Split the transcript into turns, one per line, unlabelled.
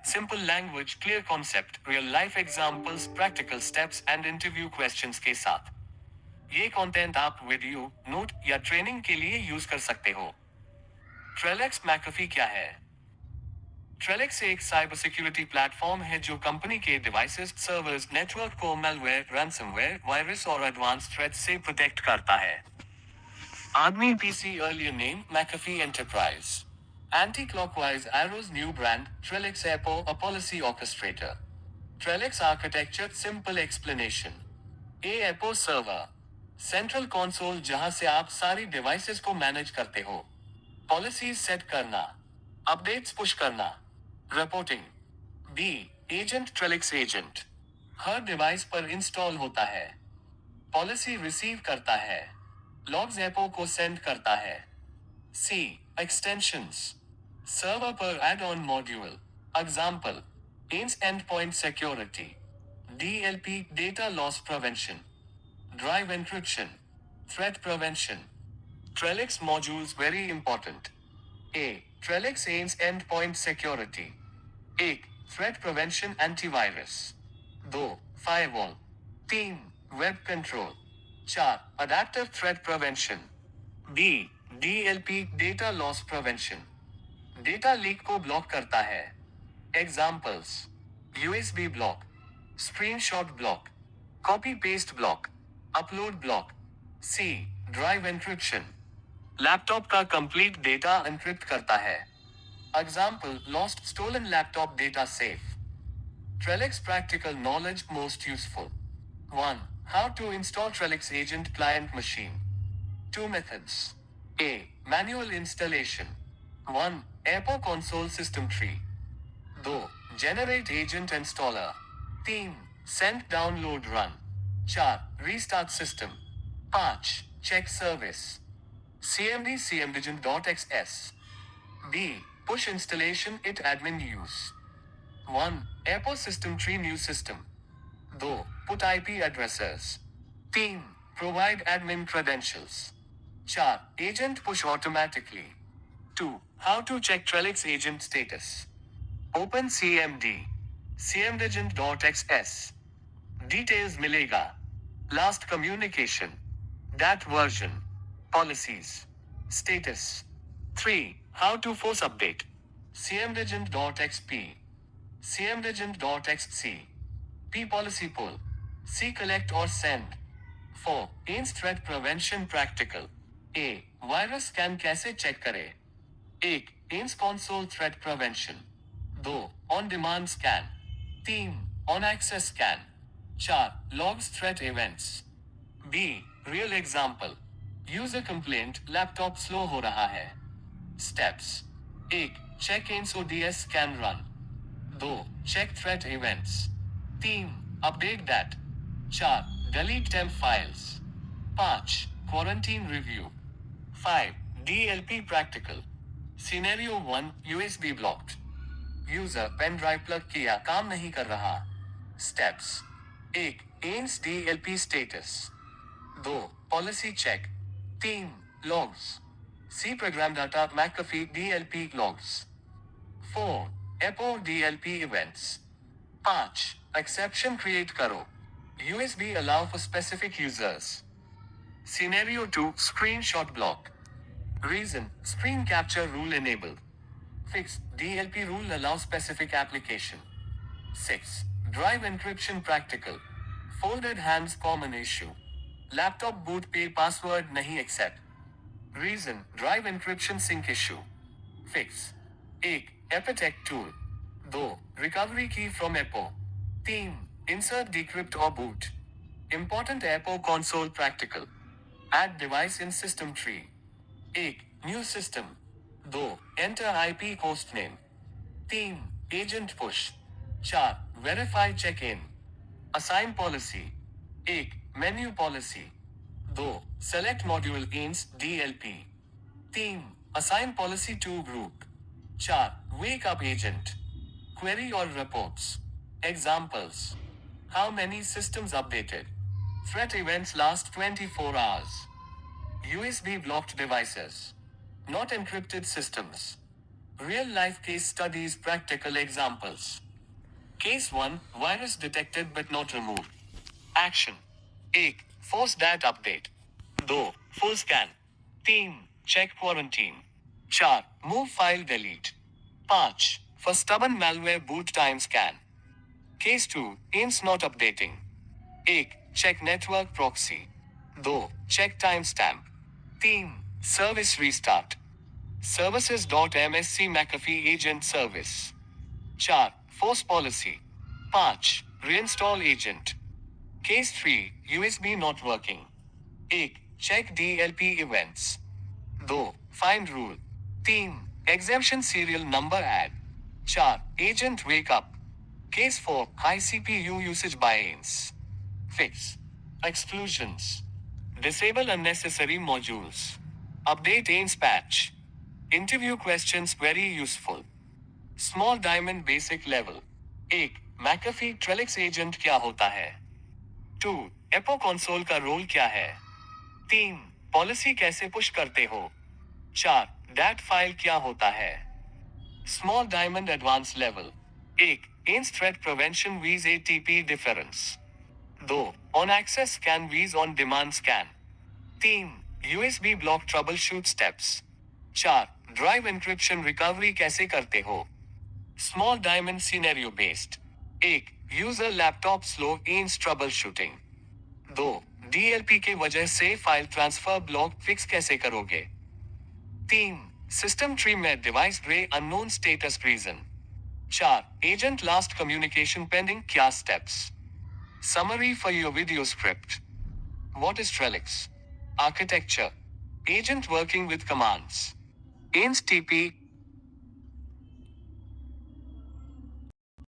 Simple language, clear concept, real life examples, practical steps and interview questions के साथ। ये content आप video, note या ट्रेनिंग के लिए यूज कर सकते हो। ट्रेलेक्स मैकफी क्या है? ट्रेलेक्स एक साइबर सिक्योरिटी प्लेटफॉर्म है जो कंपनी के डिवाइसेस, सर्वर्स, नेटवर्क को मैलवेयर, रैंसमवेयर, वायरस और एडवांस थ्रेट्स से प्रोटेक्ट करता है। आदमी PC earlier name McAfee enterprise. Anti-clockwise arrows new brand, Trellix Apo, a policy orchestrator. Trellix architecture, simple explanation. Apo server. Central console जहां से आप सारी डिवाइसेस को मैनेज करते हो। पॉलिसीज सेट करना, अपडेट्स पुश करना, रिपोर्टिंग। बी एजेंट, ट्रेलिक्स एजेंट हर device पर इंस्टॉल होता है, पॉलिसी रिसीव करता है, लॉग्स एपो को सेंड करता है। सी एक्सटेंशंस, सर्वर पर add on module. Example, ENS endpoint security, DLP data loss prevention, drive encryption, threat prevention. Trellix modules very important. A. Trellix aims endpoint security. 1. Threat prevention antivirus. 2. Firewall. 3. Web control. 4. Adaptive threat prevention. B. DLP data loss prevention. Data leak को block करता है। Examples: USB block, screenshot block, copy paste block, upload block. C. Drive encryption. Laptop का complete data encrypt करता है। Example, lost stolen laptop data safe. Trellix practical knowledge most useful. 1. How to install Trellix agent client machine. 2 methods. A. Manual installation. 1. Apo console system tree. 2. Generate agent installer. 3. Send download run. 4. Restart system. 5. Check service. CMD cmdigent.xs. B. Push installation it admin use. 1. Apo system tree new system. 2. Put IP addresses. 3. Provide admin credentials. 4. Agent push automatically. 2. How to check Trellix agent status. Open CMD cmdigent.xs. Details मिलेगा। Last communication. Dat version. Policies. Status. 3. How to force update. cmdigent.xp. cmdigent.xc. P policy pull. C collect or send. 4. AIMS threat prevention practical. A. Virus scan कैसे check करे? 1. AIMS console threat prevention. 2. On demand scan. 3. On access scan. 4. Logs threat events. B. Real example. User complaint, laptop slow हो रहा है। Steps: 1. Check ENS ODS scan run. 2. Check threat events. 3. Update DAT. 4. Delete temp files. 5. Quarantine review. 5. DLP practical. Scenario 1. USB blocked. User pen drive plug किया, काम नहीं कर रहा। Steps: 1. ENS DLP status. 2. Policy check. 3. Logs. C program data McAfee DLP logs. 4. Apo DLP events. 5. Exception create करो. USB allow for specific users. Scenario 2. Screenshot block. Reason: screen capture rule enabled. Fix: DLP rule allow specific application. 6. Drive encryption practical. Folded hands common issue. Laptop boot पे password नहीं accept. Reason: drive encryption sync issue. Fix: 1. EPO tech tool. 2. Recovery key from EPO. 3. Insert decrypt और boot. Important EPO console practical. Add device in system tree. 1. New system. 2. Enter IP host name. 3. Agent push. 4. Verify check in. Assign policy: 1. Menu policy. 2. Select module AMS DLP. 3. Assign policy to group. 4. Wake up agent. Query और reports. Examples: how many systems updated. Threat events last 24 hours. USB blocked devices. Not encrypted systems. Real life case studies, practical examples. Case 1, virus detected but not removed. Action. 1. Force that update. 2. Full scan. 3. Check quarantine. 4. Move file delete. 5. For stubborn malware boot time scan. Case 2, AIMS not updating. 1. Check network proxy. 2. Check timestamp. 3. Service restart. Services.msc McAfee agent service. 4. Force policy. 5. Reinstall agent. Case 3, USB not working. 1. Check DLP events. 2. Find rule. 3. Exemption serial number add. 4. Agent wake up. Case 4, high CPU usage by AIMS. Fix. Exclusions. Disable unnecessary modules. Update AIMS patch. Interview questions very useful. Small diamond basic level. 1. McAfee Trellix agent क्या होता है? 2. Apo console का role क्या है? 3. Policy कैसे push करते हो? 4. That file क्या होता है? Small diamond advanced level. 1. AIMS threat prevention vs ATP difference. 2. On access scan vs on demand scan. 3. USB block troubleshoot steps. 4. Drive encryption recovery कैसे करते हो? Small diamond scenario based. 1. User laptop slow AIMS troubleshooting. 2. DLP के वजह से file transfer block fix कैसे करोगे? 3. System tree में device grey unknown status reason. 4. Agent last communication pending क्या steps? Summary for your video script. What is Trellix? Architecture. Agent working with commands. AIMS TP,